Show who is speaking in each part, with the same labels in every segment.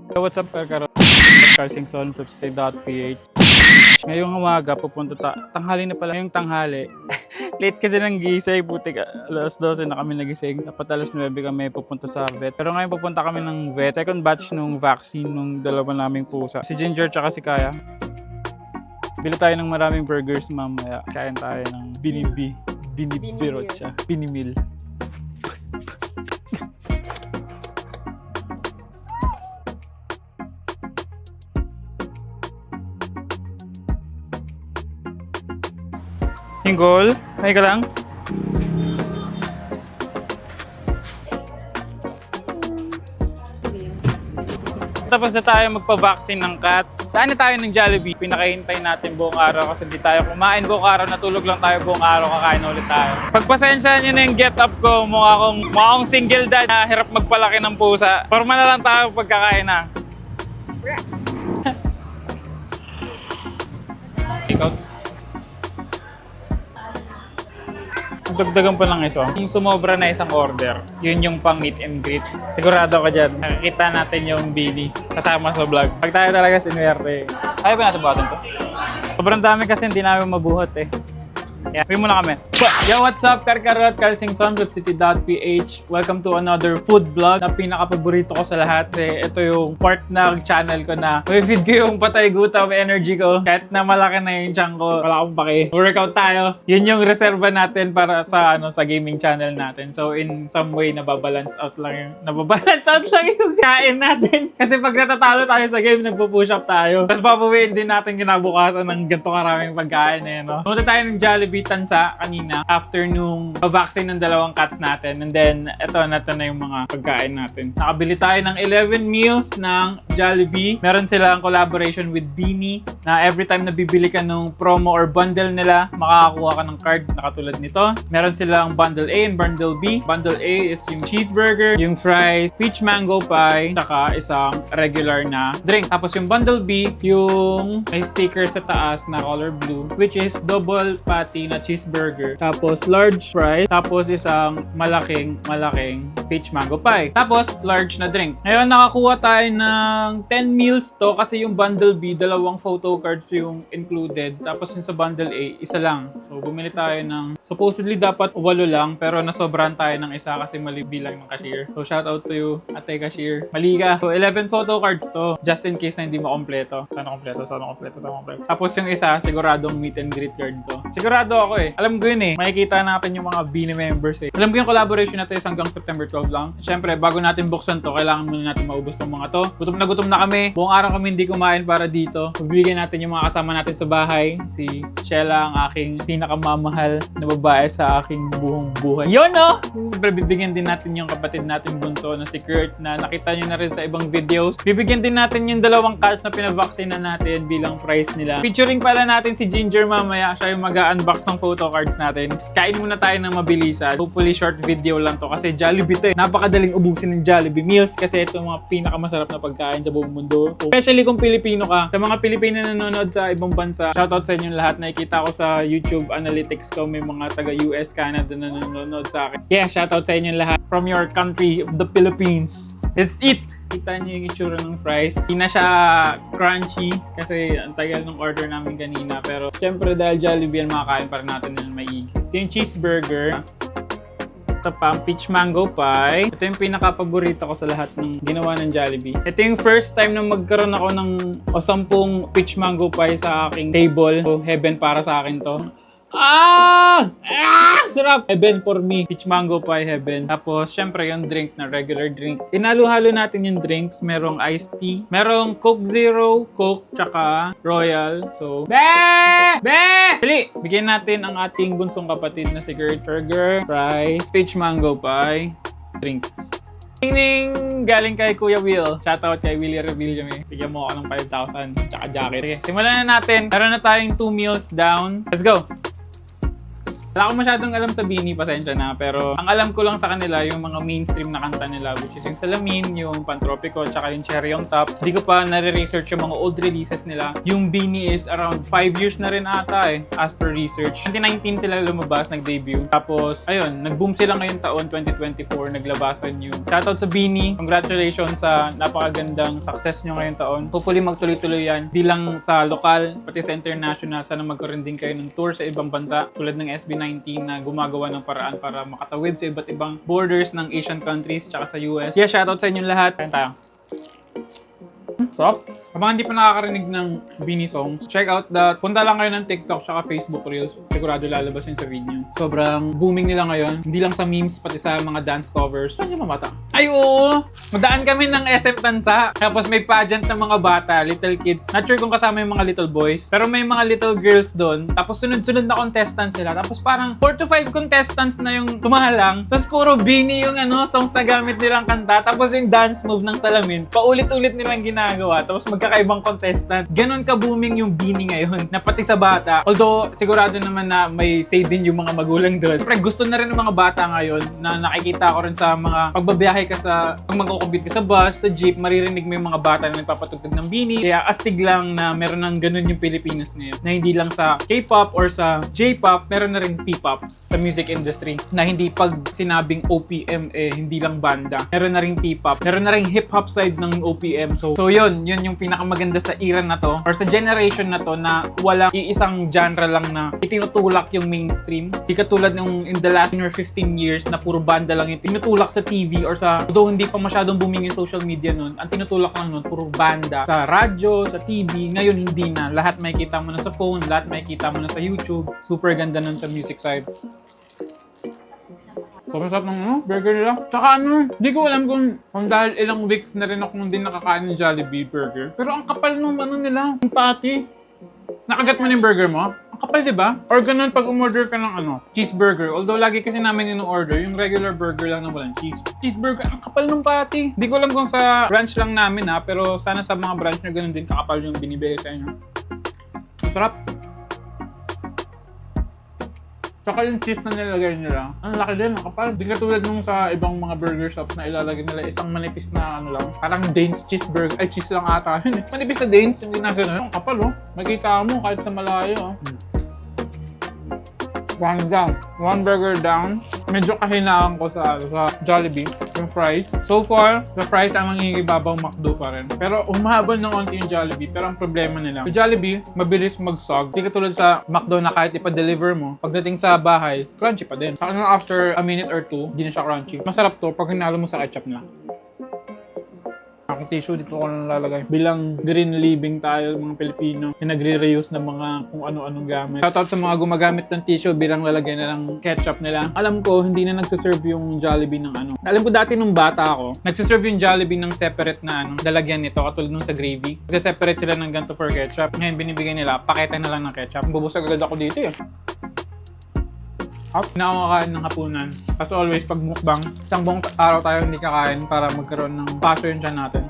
Speaker 1: So what's up, Karkaro? Carsingson, flipstay.ph. Ngayong umaga, tanghali na pala yung tanghali. Late kasi nang gising, butik alas 12 na kami nagising. Dapat alas 9 kami pupunta sa vet. Pero ngayon pupunta kami ng vet. Second batch nung vaccine nung dalawa naming pusa. Si Ginger tsaka si Kaya. Bili tayo ng maraming burgers mamaya. Kain tayo ng binibirot siya. Binimil. Hinggol, ay ka lang. Tapos na tayo magpa-vaccine ng cats. Saan na tayo ng Jollibee? Pinakahintay natin buong araw kasi hindi tayo kumain buong araw. Natulog lang tayo buong araw, kakain ulit tayo. Pagpasensya nyo na yung get up ko, mukha akong single dad na hirap magpalaki ng pusa. Forma na lang tayo pagkakain na. Ikaw? Dagdagan pa lang ito. Yung sumobra na isang order, yun yung pang meet and greet. Sigurado ka dyan, nakikita natin yung Billy kasama sa vlog. Pag tayo talaga sinuwerte. Ayaw ba natin buhatin to? Sobrang dami kasi hindi namin mabuhat eh. Yeah, uwi muna kami. Yo, what's up? Karkarot, Carsingson, flipcity.ph. Welcome to another food vlog na pinaka-paborito ko sa lahat. Ito yung part ng channel ko na may feed ko yung patay gutom energy ko. Kahit na malaki na yung tiyan ko, wala akong pake. Workout tayo. Yun yung reserva natin para sa gaming channel natin. So in some way, nababalance out lang yung kain natin. Kasi pag natatalo tayo sa game, nagpo-push up tayo. Tapos papawiin din natin kinabukasan ng ganito karaming pagkain eh, no? Pumunta tayo ng Jollibee Tansa kanina after nung vaccine ng dalawang cats natin, and then eto na yung mga pagkain natin. Nakabili tayo ng 11 meals ng Jollibee. Meron silang collaboration with Beanie na every time na bibili ka ng promo or bundle nila, makakakuha ka ng card na katulad nito. Meron silang bundle A and bundle B. Bundle A is yung cheeseburger, yung fries, peach mango pie, saka isang regular na drink. Tapos yung bundle B, yung may sticker sa taas na color blue, which is double patty na cheeseburger, tapos large fries, tapos isang malaking peach mango pie, tapos large na drink. Ngayon nakakuha tayo ng 10 meals to kasi yung bundle B, dalawang photo cards yung included, tapos yung sa bundle A, isa lang. So bumili tayo ng supposedly dapat 8 lang, pero nasobrahan tayo ng isa kasi mali bilang ng cashier. So shout out to you, ate cashier. Mali ka. So 11 photo cards to, just in case na hindi mo kompleto. Sana kompleto. Tapos yung isa, siguradong meet and greet card to. Sigurado ako eh. Alam ko yun eh. Makikita natin yung mga Beanie members eh. Alam ko yung collaboration natin hanggang September 12 lang. Siyempre, bago natin buksan to, kailangan muna natin maubos tong mga to. Gutom na kami. Buong araw kami hindi kumain para dito. Bibigyan natin yung mga kasama natin sa bahay. Si Shella, ang aking pinakamamahal na babae sa aking buong buhay. Yun no! Siyempre, bibigyan din natin yung kapatid natin bunso na si Kurt na nakita nyo na rin sa ibang videos. Bibigyan din natin yung dalawang cats na pinavaccine na natin bilang prize nila. Featuring pala natin si Ginger mamaya. Siya yung mag-unbox ng photo cards natin. Kain muna tayo ng mabilisan. Hopefully short video lang to kasi Jollibee to eh. Napakadaling ubusin ng Jollibee meals kasi ito yung mga pinakamasarap na pagkain sa buong mundo. Especially kung Pilipino ka. Sa mga Pilipino na nanonood sa ibang bansa, shoutout sa inyo lahat. Nakikita ko sa YouTube analytics ko may mga taga US, Canada na nanonood sa akin. Yeah, shoutout sa inyo lahat from your country of the Philippines. Let's eat! Kita niyo yung itsura ng fries. Hindi na siya crunchy kasi ang tagal ng order namin kanina. Pero syempre dahil Jollibee yan, makakain para natin ng maigi. Ito yung cheeseburger. Ito pa ang peach mango pie. Ito yung pinaka-paborito ko sa lahat ng ginawa ng Jollibee. Ito yung first time na magkaroon ako ng 10 peach mango pie sa aking table. So, heaven para sa akin to. Sarap! Heaven for me. Peach mango pie, heaven. Tapos, syempre, yung drink na regular drink. Inalo-halo natin yung drinks. Merong iced tea. Merong Coke Zero, Coke, tsaka Royal. So, Bili! Bigyan natin ang ating bunsong kapatid na si Gert. Burger, fries, peach mango pie, drinks. Ding! Galing kay Kuya Will. Shoutout kay Willie Reveal kami. Bigyan mo ako ng 5,000 tsaka jacket. Okay, simulan na natin. Meron na tayong 2 meals down. Let's go! Wala akong masyadong alam sa Beanie, pasensya na. Pero ang alam ko lang sa kanila, yung mga mainstream na kanta nila, which is yung Salamin, yung Pantropico, tsaka yung Cherry on Top. Hindi ko pa nare-research yung mga old releases nila. Yung Beanie is around 5 years na rin ata as per research. 2019 sila lumabas, nag-debut. Tapos, ayun, nag-boom sila ngayong taon, 2024, naglabasan yung shoutout sa Beanie. Congratulations sa napakagandang success nyo ngayong taon. Hopefully magtuloy-tuloy yan. Di lang sa lokal, pati sa international. Sana magkaroon din kayo ng tour sa ibang bansa tulad ng SB19 na gumagawa ng paraan para makatawid sa iba't ibang borders ng Asian countries tsaka sa US. Yeah, shoutout sa inyong lahat. Kain tayo. Stop. Kapag hindi pa nakakarinig ng Beanie songs, check out punta lang kayo ng TikTok tsaka Facebook Reels. Sigurado lalabas yun sa video. Sobrang booming nila ngayon. Hindi lang sa memes, pati sa mga dance covers. Saan yung mga bata? Ay, oo! Madaan kami ng SM Tansa. Tapos may pageant ng mga bata, little kids. Not sure kung kasama yung mga little boys. Pero may mga little girls doon. Tapos sunod-sunod na contestants sila. Tapos parang 4 to 5 contestants na yung tumahalang. Tapos puro Beanie yung songs na gamit nilang kanta. Tapos yung dance move ng Salamin, paulit-ulit nilang ginagawa. Tapos magkakaibang contestant. Ganon ka-booming yung Beanie ngayon na pati sa bata. Although, sigurado naman na may say din yung mga magulang doon. Siyempre, gusto na rin ng mga bata ngayon na nakikita ko rin sa mga pagbabiyahe ka pag magkukumbit ka sa bus, sa jeep, maririnig mo yung mga bata na nagpapatugtog ng Beanie. Kaya astig lang na meron ng ganon yung Pilipinas ngayon. Na hindi lang sa K-pop or sa J-pop, meron na rin P-pop sa music industry. Na hindi pag sinabing OPM, hindi lang banda. Meron na rin P-pop. Meron na rin hip-hop side ng OPM. So yun yung pinakamaganda sa era na to or sa generation na to na walang iisang genre lang na itinutulak yung mainstream. Di katulad ng in the last 10 or 15 years na puro banda lang yung tinutulak sa TV or sa, although hindi pa masyadong booming yung social media nun, ang tinutulak lang nun, puro banda. Sa radyo, sa TV, ngayon hindi na. Lahat makikita mo na sa phone, lahat makikita mo na sa YouTube. Super ganda nun sa music side. Sobrang sarap ng burger nila. Tsaka di ko alam kung dahil ilang weeks na rin ako hindi nakakain ng Jollibee burger. Pero ang kapal nung nila, yung patty. Nakagat mo yung burger mo? Ang kapal, di ba? Or ganun pag umorder ka ng cheeseburger. Although lagi kasi namin in-order, yung regular burger lang na walang cheese. Cheeseburger, ang kapal ng patty. Di ko alam kung sa branch lang namin pero sana sa mga branch na ganun din kakapal yung binibigay sa inyo. Ang sarap. Tsaka yung cheese na nilagay nila, ang laki din, ang kapal. Di katulad nung sa ibang mga burger shops na ilalagay nila isang manipis na lang. Parang Danes cheeseburger. Ay, cheese lang ata. Manipis na Danes yung ginagano. Ang kapal Makita mo kahit sa malayo One down. One burger down. Medyo kahinaan ko sa Jollibee. Yung fries. So far, the fries ang nangingibabaw McDo pa rin. Pero umahabol ng onti yung Jollibee. Pero ang problema nila, yung Jollibee, mabilis mag-sog. Di katulad sa McDo na kahit ipa-deliver mo, pagdating sa bahay, crunchy pa din. Saka after a minute or two, di na siya crunchy. Masarap to pag hinalo mo sa ketchup na. Akong tissue dito ko lang lalagay. Bilang green living tayo, mga Pilipino, yung nagre-reuse ng mga kung ano-anong gamit. Shoutout sa mga gumagamit ng tissue bilang lalagay na lang ketchup nila. Alam ko, hindi na nagsiserve yung Jollibee ng Alam ko dati nung bata ako, nagsiserve yung Jollibee ng separate na lalagyan nito, katulad nung sa gravy. Nagsiseparate sila ng ganito for ketchup. Ngayon binibigay nila, pakete na lang ng ketchup. Bubusag agad ako dito Nakakakain ng hapunan. As always, pag mukbang, isang buong araw tayo hindi kakain para magkaroon ng paso yung tiyan natin.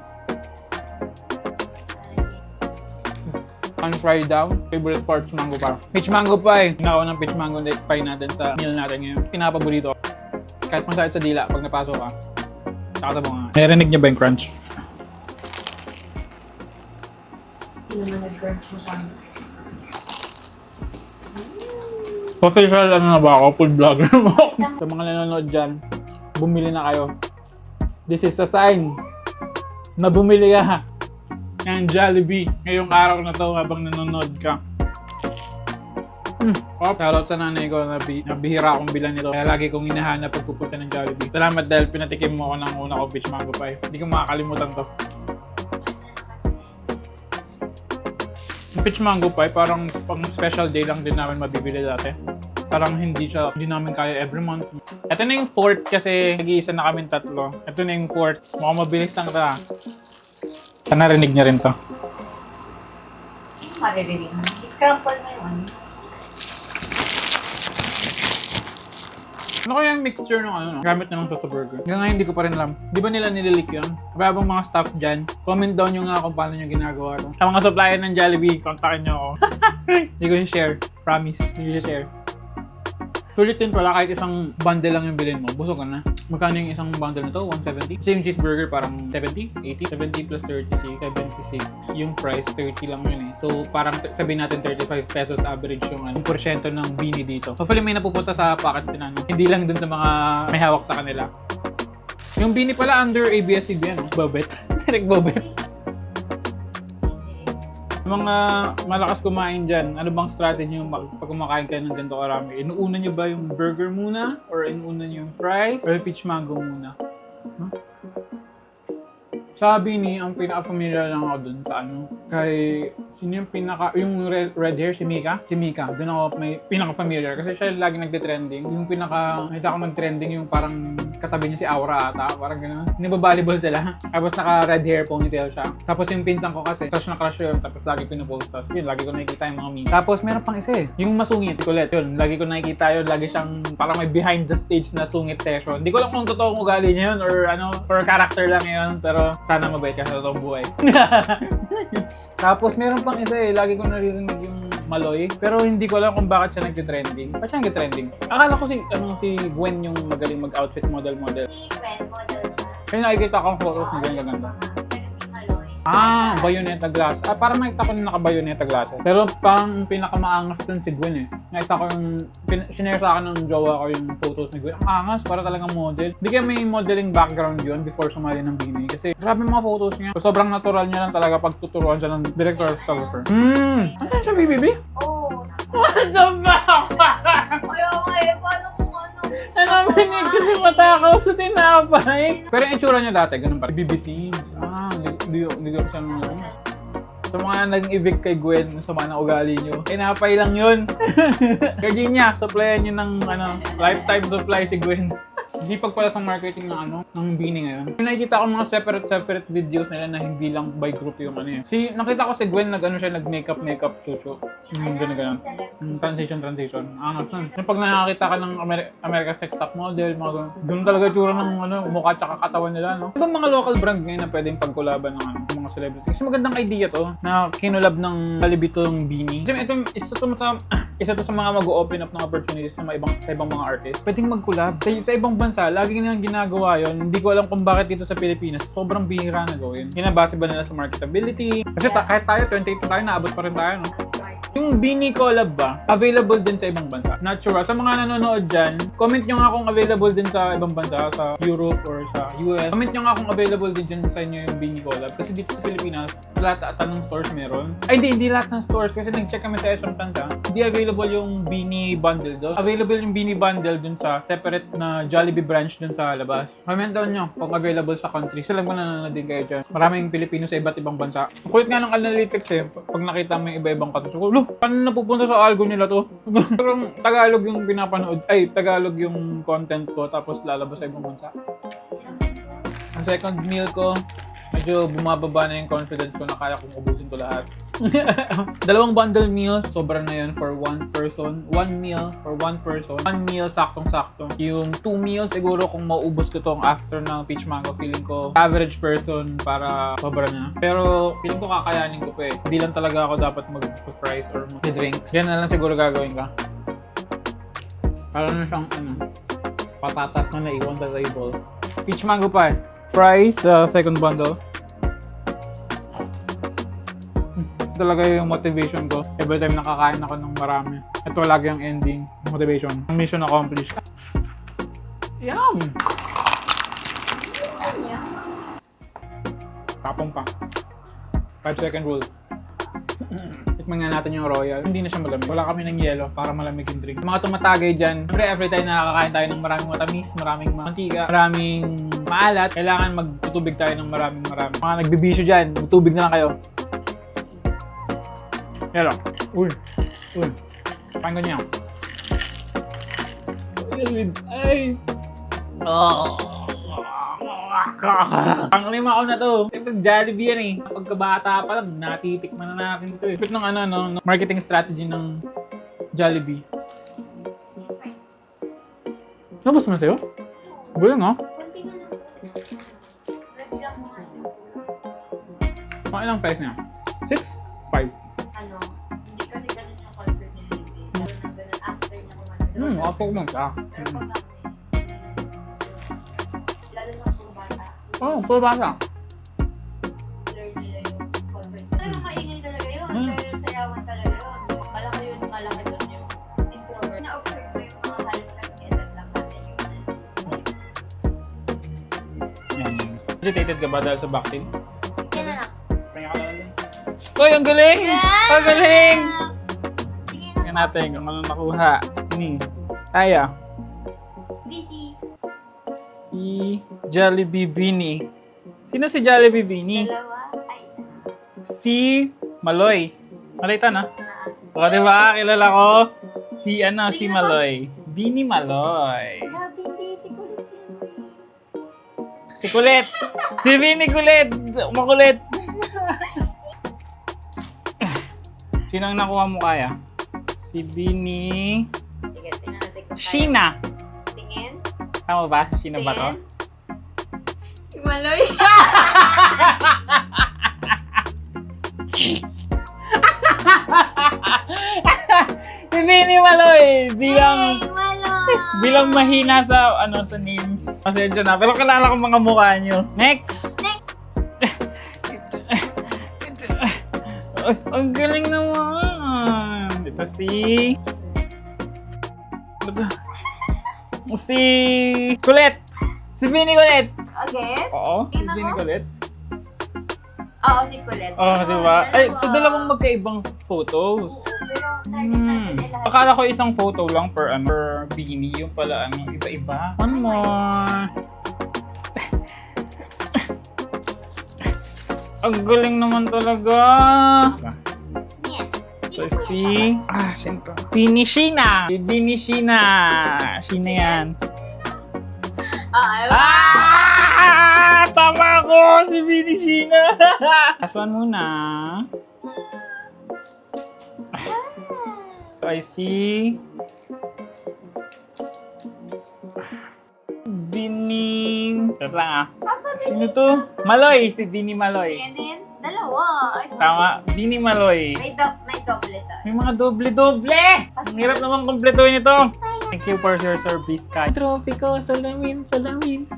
Speaker 1: Fry down. Favorite part, mango pie. Peach mango pie. Nakaw ng peach mango pie natin sa meal natin ngayon. Pinapaborito. Kahit masakit sa dila pag napasok ka. Saka sa bunga. Narinig niya ba yung crunch?
Speaker 2: Hindi naman nag-crunch mo sa
Speaker 1: Official na ba ako? Food vlogger mo. Sa mga nanonood dyan, bumili na kayo. This is a sign na bumili ka ng Jollibee ngayong araw na to habang nanonood ka. Shoutout sa nanay ko na bihira akong bilan nito. Kaya lagi kong hinahanap pag pupunta ng Jollibee. Salamat dahil pinatikim mo ako ng una ko peach mango pie. Hindi ko makakalimutan to. Yung peach mango pie, parang pang special day lang din namin mabibili dati. Parang hindi namin kaya every month. Ito na yung fourth kasi nag-iisa na kami tatlo. Ito na yung fourth. Mukhang mabilis lang ito Sana rinig niya rin to.
Speaker 2: Maririnig mo. I-crumple mo yun.
Speaker 1: Ano kaya yung mixture ng gamit na lang sa burger? Hanggang ngayon hindi ko pa rin alam. Di ba nila nililik yun? Kababang mga staff dyan, comment down nyo nga kung paano nyo ginagawa to. Sa mga supplier ng Jollibee, kontakin nyo ako. Hindi ko yung share. Promise. Hindi ko share. Sulit din pala kahit isang bundle lang yung bilhin mo, busog ka na. Magkano yung isang bundle na to? 170? Same cheeseburger parang 70? 80? 70 plus 36, 76. Yung price, 30 lang yun eh. So parang sabihin natin 35 pesos average yung porsyento ng bini dito. Hopefully may napupunta sa pockets din ano. Hindi lang dun sa mga may hawak sa kanila. Yung bini pala under ABS-CBN, no? Bobet. Direct Bobet. Mga malakas kumain dyan, ano bang strategy nyo pag kumakain kayo ng ganito karami? Inuuna nyo ba yung burger muna? Or inuuna nyo yung fries? Or yung peach mango muna? Huh? Sabi ni, ang pinaka-familiar lang ako dun sa ano, kay, sino yung yung red hair, si Mika? Si Mika, dun ako may pinaka-familiar kasi siya lagi nagtitrending. Yung nakita ko nag-trending yung parang katabi niya si Aura ata, parang gano'n. Nagbabalibol sila, tapos naka-red hair ponytail siya. Tapos yung pinsan ko kasi, crush na crush yun, tapos lagi pinupost. Tapos yun, lagi ko nakikita yung mga meme. Tapos meron pang isa eh, yung masungit, kulit yun. Lagi ko nakikita yun, lagi siyang parang may behind the stage na sungit session. Hindi ko lang kung totoong ugali niya yun or ano, or character lang yun, pero sana mabait ka sa totoong buhay. Tapos meron pang isa eh, lagi ko naririnig yung Maloy, pero hindi ko alam kung bakit siya nagtitrending. Bakit siya nagtitrending? Akala ko si Gwen yung magaling mag-outfit model.
Speaker 2: Si Gwen, model siya.
Speaker 1: Kaya nakikita ko ang photos ni Gwen gaganda.
Speaker 2: Pero si Maloy.
Speaker 1: Bayonetta glass. Parang nakita ko na naka-bayonetta glasses. Pero parang pinakamaangas dun si Gwen eh. Nakita ko yung, sinare sa akin ng jowa ko yung photos ni Gwen. Ang angas, para talagang model. Hindi kaya may modeling background yun before sumali ng Bini. Kasi grabe mga photos niya. So, sobrang natural niya lang talaga pag tuturuan siya ng director or photographer. Ano siya, BBB?
Speaker 2: Oo.
Speaker 1: What the fuck?
Speaker 2: Kaya nga paano kung ano?
Speaker 1: Binig kasi matakaw sa tinapay. Pero yung itsura niya dati, ganun pa. BBT. Hindi ko siya nung sa mga nag-evict kay Gwen sa mga ugali nyo, tinapay lang yun. Kaya niya, supplyan nyo ng lifetime supply si Gwen. Sipag pala sa marketing ng Bini ngayon. Nakikita ko mga separate videos nila na hindi lang by group yung ano yun. Nakita ko si Gwen nag-makeup chuchu. Ganun. Transition. Angas nun. Yung pag nakakita ka ng America's Next Top Model, mga ganun. Ganun talaga tsura ng mukha tsaka katawan nila, no? Ano mga local brand ngayon na pwedeng pagkulaban ng mga celebrity? Kasi magandang idea to na kinulab ng Jollibee tong Bini. Kasi ito, isa to sa mga mag-open up ng opportunities sa ibang mga artists. Pwedeng mag-collab. Sa ibang bansa, lagi nilang ginagawa yon. Hindi ko alam kung bakit dito sa Pilipinas, sobrang bihira na gawin. Kinabase ba nila sa marketability? Kasi kahit tayo, 28 tayo, naabot pa rin tayo, no? Yung Bini collab ba, available din sa ibang bansa. Not sure. Sa mga nanonood dyan, comment nyo nga kung available din sa ibang bansa, sa Europe or sa US. Comment nyo nga kung available din dyan sa inyo yung Bini collab. Kasi dito sa Pilipinas, lahat ata ng stores meron. Ay, hindi lahat ng stores. Kasi nag-check kami sa SM Tanza. Hindi available yung Bini bundle doon. Available yung Bini bundle dun sa separate na Jollibee branch dun sa labas. Comment down nyo kung available sa country. Sila ko nanonood din kayo dyan. Maraming Pilipino sa iba't ibang bansa. Kulit nga ng analytics eh. Pag nakita mo yung iba-ibang katos. Paano napupunta sa algo nila to? Pero Tagalog yung pinapanood. Ay, Tagalog yung content ko tapos lalabas sa ibang bansa. Ang second meal ko, medyo bumababa na yung confidence ko na kaya kong ubusin ko lahat. 2 bundle meals, sobra na yun for one person. 1 meal for one person. 1 meal, saktong-sakto. Yung 2 meals, siguro kung mauubos ko tong after ng peach mango, feeling ko average person para sobra na. Pero feeling ko kakayanin ko pa eh. Hindi lang talaga ako dapat mag-fries or mag-drinks. Yan na lang siguro gagawin ka. Parang na siyang patatas na naiwan sa table. Peach mango pa eh. Fries, second bundle. Talaga yung motivation ko. Every time nakakain ako ng marami. Ito lagi ang ending. Motivation. Mission accomplished. Yum! Tapong pa. 5-second rule. Tikman nga natin yung royal. Hindi na siya malamig. Wala kami ng yelo para malamig yung drink. Mga tumatagay dyan. Siyempre, every time na nakakain tayo ng maraming matamis, maraming mantika, maraming maalat, kailangan magtutubig tayo ng maraming. Mga nagbibisyo dyan, magtubig na lang kayo. Hello. Uy. Panggan niya. Ay. Ang lima ko na to. Siyempre, Jollibee yan eh. Pagkabata pa lang, natitikman na natin ito eh. Ito ng marketing strategy ng Jollibee. Nabos mo na sa'yo? Bulang ha?
Speaker 2: Kunti na lang. Ready lang mo nga.
Speaker 1: Mga ilang price niya? 6? 5?
Speaker 2: Hindi kasi ganun yung concert ni Lily. Ganun after niya kumanan.
Speaker 1: Apok lang siya.
Speaker 2: Pero pag lalo na puro bata,
Speaker 1: Oo, puro bata.
Speaker 2: learn nila yung content. Talagang maingay talaga yun. Dahil sayawan talaga yun. Malaki doon yung introvert. Na-observe ko yung mga halos kasing edad lang natin.
Speaker 1: Yan. Agitated ka ba dahil sa vaccine?
Speaker 2: Yan na lang.
Speaker 1: Pahinga ka lang. Uy, ang galing! Ang galing!
Speaker 2: Sige na.
Speaker 1: Tingnan natin kung ano nakuha. Ni. Aya.
Speaker 2: Busy.
Speaker 1: Si Jollibee Bini. Sino si Jollibee Bini?
Speaker 2: Dalawa. Ay,
Speaker 1: Si Maloy. Malita na.
Speaker 2: isa.
Speaker 1: O, diba? Kilala ko. Si si Maloy. Bini Maloy.
Speaker 2: Grabe, hindi. Si kulit yun.
Speaker 1: Si Kulit. Si Bini Kulit. Makulit. Sino ang nakuha mo kaya? Si Bini...
Speaker 2: Sige, tingnan natin kung
Speaker 1: Sheena.
Speaker 2: Tingin.
Speaker 1: Tama ba? Sheena ba to?
Speaker 2: Si Maloy.
Speaker 1: Si Bini Maloy. Bilang...
Speaker 2: Hey, Maloy.
Speaker 1: Bilang mahina sa sa names. Pasensya na. Pero kilala ko mga mukha nyo. Next! Ay, ang galing naman! Dito si... Si... Kulit! Si Bini Kulit!
Speaker 2: Again?
Speaker 1: Oo, si
Speaker 2: Tingnan
Speaker 1: Bini
Speaker 2: mo.
Speaker 1: Kulit.
Speaker 2: Oo, si Kulit.
Speaker 1: Oo, di ba? Ay, so dalawang magkaibang photos.
Speaker 2: Pero target natin ay lahat.
Speaker 1: Akala ko isang photo lang per Bini. Yung pala, iba-iba. One more. Ang galing naman talaga.
Speaker 2: Yan.
Speaker 1: So, si... sino to? Bini Sheena. Si Bini Sheena. Sheena yan. Tama ko! Si Bini Sheena. Last one muna. So, I see... Bini... Wait lang Sino to? Maloy! Si Bini Maloy.
Speaker 2: Yan din. Dalawa. Ay,
Speaker 1: Tama. Bini Maloy.
Speaker 2: may doble to.
Speaker 1: May mga doble-doble! Ang hirap naman kompletuhin ito. Thank you for your service, Kai. Tropico, salamin,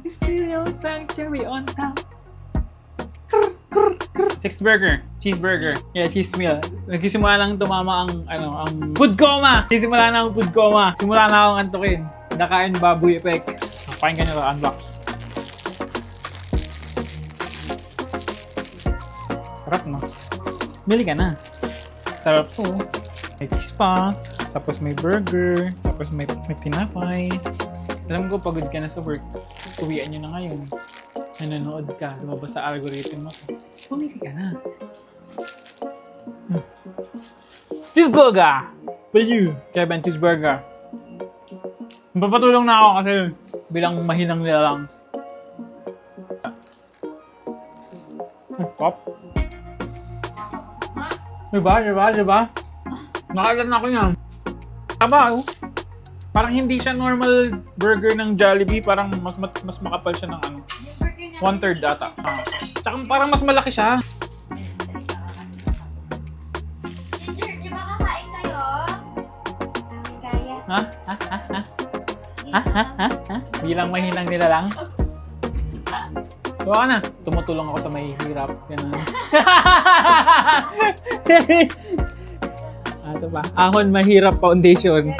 Speaker 1: Stereo sanctuary on top. Six burger. Cheeseburger. Yeah, cheese meal. Nagsisimula lang tumama ang food coma. Nagsisimula na ang food coma. Simula na akong antukin. Nakain baboy effect. Pakinggan nyo ito, unbox. Sarap, no? Bili ka na. Sarap to. May cheese pa. Tapos may burger. Tapos may tinapay. Alam ko, pagod ka na sa work. Uwian nyo na ngayon. Nanonood ka. Lumabas sa algorithm mo. Pumili ka na. Cheeseburger! For you, Kevin Cheeseburger. Papatulong na ako kasi bilang mahinang nila lang. Pop. Diba? Nakalat na ako niyan. Taba, oh. Parang hindi siya normal burger ng Jollibee. Parang mas makapal siya ng 1/3 ata. Tsaka parang mas malaki siya.
Speaker 2: Ginger, di ba kakain tayo? Kaya.
Speaker 1: Ha? Bilang mahinang nila lang? Gawa ka na. Tumutulong ako sa may hirap. Ganun. Ito pa. Ahon Mahirap Foundation.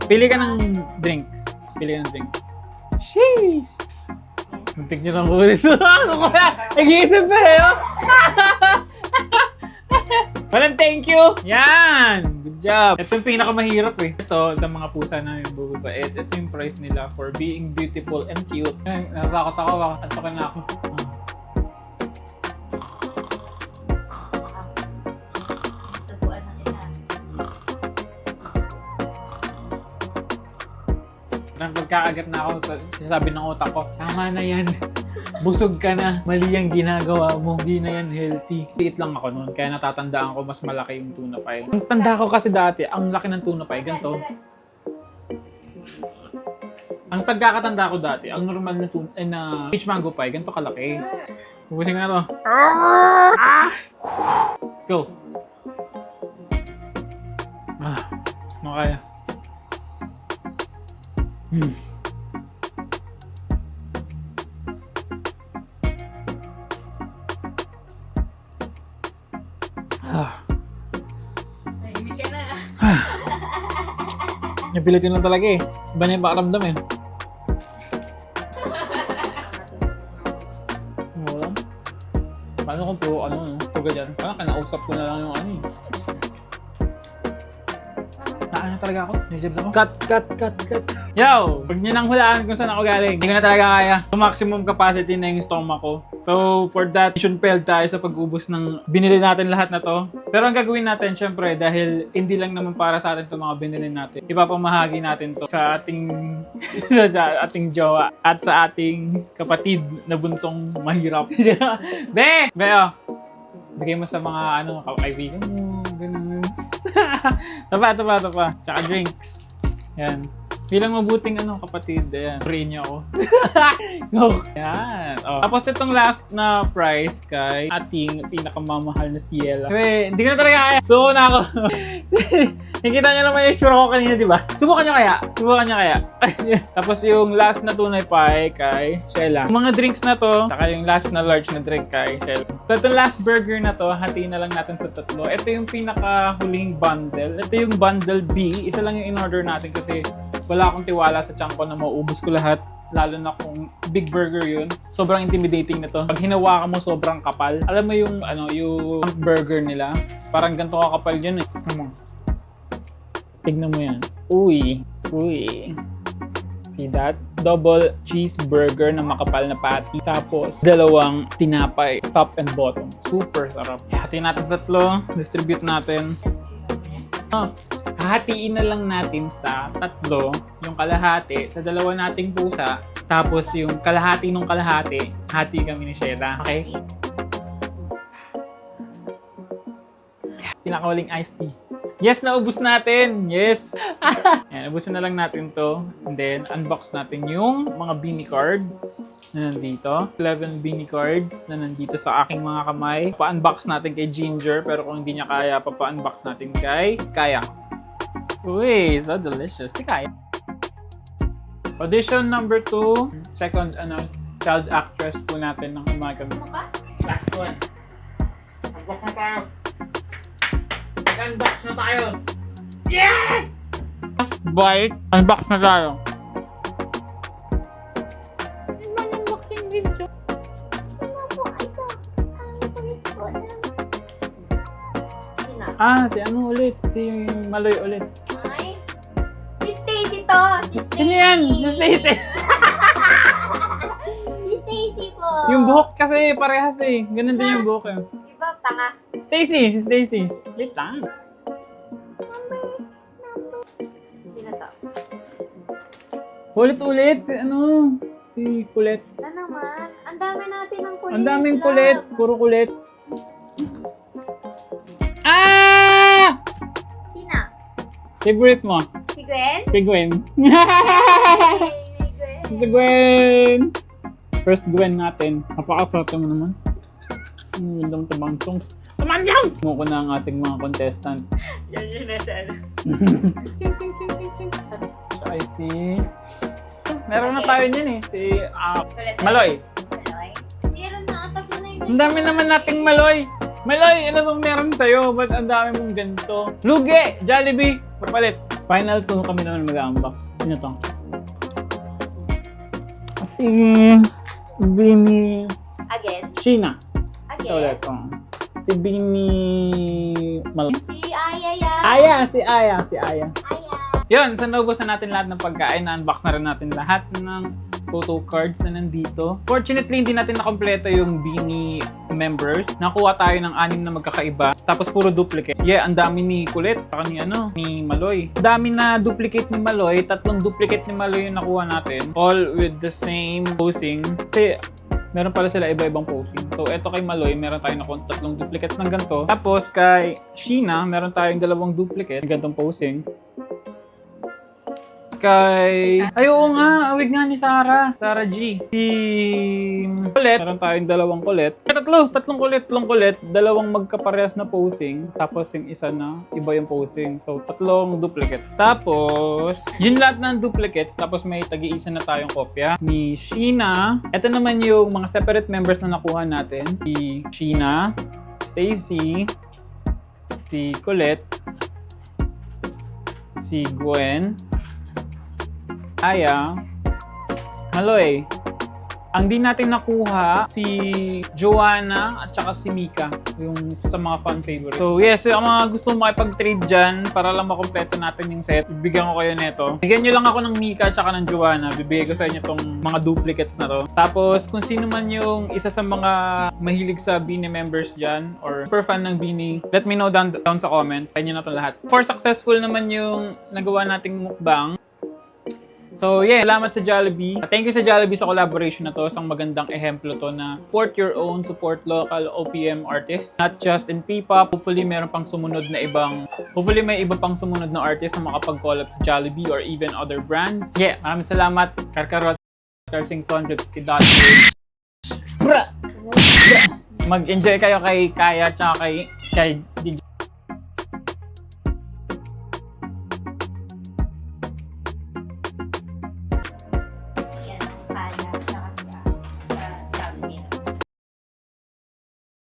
Speaker 1: Pili ka ng drink. Sheesh! Muntik nyo lang kulit. Nag-iisip pa eh. Walang thank you! Yan! Good job! Ito yung pinakamahirap eh. Ito, sa mga pusa na yung bubabait. Ito yung price nila for being beautiful and cute. Ay, natatakot ako. Antokin na ako.
Speaker 2: Subuan natin na.
Speaker 1: Parang pagkakagat na ako, sabi ng utak ko, tama na yan. Busog ka na. Mali ang ginagawa mo. Hindi na yan healthy. Liit lang ako noon. Kaya natatandaan ko mas malaki yung tuna pie. Ang tanda ko kasi dati, ang laki ng tuna pie. Ganito. Ang pagkakatanda ko dati, ang normal na peach mango pie, ganito kalaki. Pupusin ko na to. Go. Makaya.
Speaker 2: Nahimik ka na.
Speaker 1: Napilitin lang talaga eh. Iba na yung pakaramdam eh. Wala. Paano kung puro puro dyan? Parang kinausap ko na lang yung ano eh. Naano talaga ako? Naisip ako. Cut. Yo! Huwag niyo nang hulaan kung saan ako galing. Hindi ko na talaga kaya. So, maximum capacity na yung stomach ko. So, for that, mission failed tayo sa pag-ubos ng binili natin lahat na to. Pero ang gagawin natin, syempre, dahil hindi lang naman para sa atin itong mga binili natin. Ipapamahagi natin to sa ating sa ating jowa at sa ating kapatid na bunsong mahirap. Be! Oh! Bigay mo sa mga kaibigan mo, ganun. Tapa. Tsaka drinks. Yan. Bilang mabuting kapatid, ayan. Free niyo ako. Go. Yan. Oh. Tapos itong last na prize kay ating pinakamamahal na si Yela. Kasi hindi ko na talaga kaya. Suko na ako. Nakikita niyo naman yung sure ko kanina, di ba? Subukan niyo kaya. Tapos yung last na tunay pie kay Shella. Yung mga drinks na to, saka yung last na large na drink kay Shella. So itong last burger na to, hatiin na lang natin sa tatlo. Ito yung pinakahuling bundle. Ito yung bundle B. Isa lang yung in-order natin kasi wala akong tiwala sa tiyan ko na mauubos ko lahat. Lalo na kung big burger yun. Sobrang intimidating na to. Pag hinawakan mo, sobrang kapal. Alam mo yung, yung burger nila? Parang ganito kakapal yun eh. Tignan mo yan. Uy. See that? Double cheeseburger na makapal na patty. Tapos, dalawang tinapay. Top and bottom. Super sarap. Hatiin natin tatlo. Distribute natin. Hahatiin na lang natin sa tatlo, yung kalahati, sa dalawa nating pusa, tapos yung kalahati nung kalahati, hati kami ni Shella. Okay? Pinakawaling iced tea. Yes, naubos natin! Yes! Ayan, ubusin na lang natin to. And then, unbox natin yung mga Beanie cards na nandito. 11 Beanie cards na nandito sa aking mga kamay. Pa-unbox natin kay Ginger, pero kung hindi niya kaya, pa-unbox natin kay Kaya. Uy, so delicious. Si Kaya. Audition number 2. Second, child actress po natin ng umaga.
Speaker 2: Ano ba?
Speaker 1: Last one. Unbox na tayo. Unbox na tayo. Yeah! Last bite. Unbox na tayo. Unboxing video. Si ulit? Si Maloy ulit.
Speaker 2: Ay, si Stacy to. Si Stacy.
Speaker 1: Sino yan? Si Stacy.
Speaker 2: Si Stacy po.
Speaker 1: Yung buhok kasi parehas eh. Ganun din yung buhok eh.
Speaker 2: Iba, tanga.
Speaker 1: Si Stacy. Wait lang.
Speaker 2: Sino to?
Speaker 1: Ulit. Si Kulit.
Speaker 2: Na naman. Ang dami natin ng kulit.
Speaker 1: Ang daming
Speaker 2: Love.
Speaker 1: kulit. Puro kulit.
Speaker 2: Sina?
Speaker 1: Favorite mo?
Speaker 2: Si Gwen?
Speaker 1: Si Gwen.
Speaker 2: Hey, Gwen.
Speaker 1: Si Gwen. First Gwen natin. Napakaswerte mo naman. Ang gandang tabang songs. Tamanjangs! Mo ko na ang ating mga contestant.
Speaker 2: Yan yun na sana.
Speaker 1: I see. Meron na tayo niyan eh. Si
Speaker 2: Kulit.
Speaker 1: Maloy.
Speaker 2: Maloy? Meron na. Tatlo na yung
Speaker 1: Ang dami naman nating Maloy. Maloy, ano bang meron sa'yo? Ba't ang dami mong ganito? Lugi! Jollibee! Papalit. Final 2 kami naman mag-unbox. Ano to? Si Bini
Speaker 2: Again?
Speaker 1: Sheena. Ito
Speaker 2: Again?
Speaker 1: ulit. Si Bini Maloy.
Speaker 2: Si Aya yan.
Speaker 1: Si Aya.
Speaker 2: Aya.
Speaker 1: Yun, so naubos na natin lahat ng pagkain. Na-unbox na rin natin lahat ng photo cards na nandito. Fortunately, hindi natin nakompleto yung Beanie members. Nakuha tayo ng 6 na magkakaiba. Tapos puro duplicate. Yeah, ang dami ni Kulit. Saka ni Maloy. Ang dami na duplicate ni Maloy. 3 duplicate ni Maloy yung nakuha natin. All with the same posing. Kasi meron pala sila iba-ibang posing. So, eto kay Maloy, meron tayong nakuha 3 duplicates ng ganito. Tapos kay Sheena, meron tayong 2 duplicate ng ganitong posing. kay... Ay, oo nga, awig nga ni Sarah. Sarah G. Si Colette. Meron tayong dalawang Colette. Tatlong Colette. Dalawang magkaparehas na posing. Tapos yung isa na iba yung posing. So, tatlong duplicates. Tapos, yun lahat ng duplicates. Tapos may tagi-isa na tayong kopya. Ni Sheena. Ito naman yung mga separate members na nakuha natin. Si Sheena, Stacy, si Colette, si Gwen, Aya, Maloy. Ang di natin nakuha, si Joanna at saka si Mika, yung sa mga fan favorite. So yes, yung mga gusto makipag-trade dyan, para lang makompleto natin yung set, bibigyan ko kayo neto. Bigyan nyo lang ako ng Mika at saka ng Joanna, bibigay ko sa inyo tong mga duplicates na to. Tapos kung sino man yung isa sa mga mahilig sa Bini members dyan, or super fan ng Bini, let me know down sa comments. Sa inyo na to lahat. For successful naman yung nagawa nating mukbang, so yeah, salamat sa Jollibee. Thank you sa Jollibee sa collaboration na to. Isang magandang ehemplo to na support your own, support local OPM artists. Not just in P-pop. Hopefully meron pang sumunod na hopefully may iba pang sumunod na artist na makapag-collab sa Jollibee or even other brands. Yeah, maraming salamat. Karkarot, Singson, Ripsky.ph. Mag-enjoy kayo kay Kaya at kay DJ.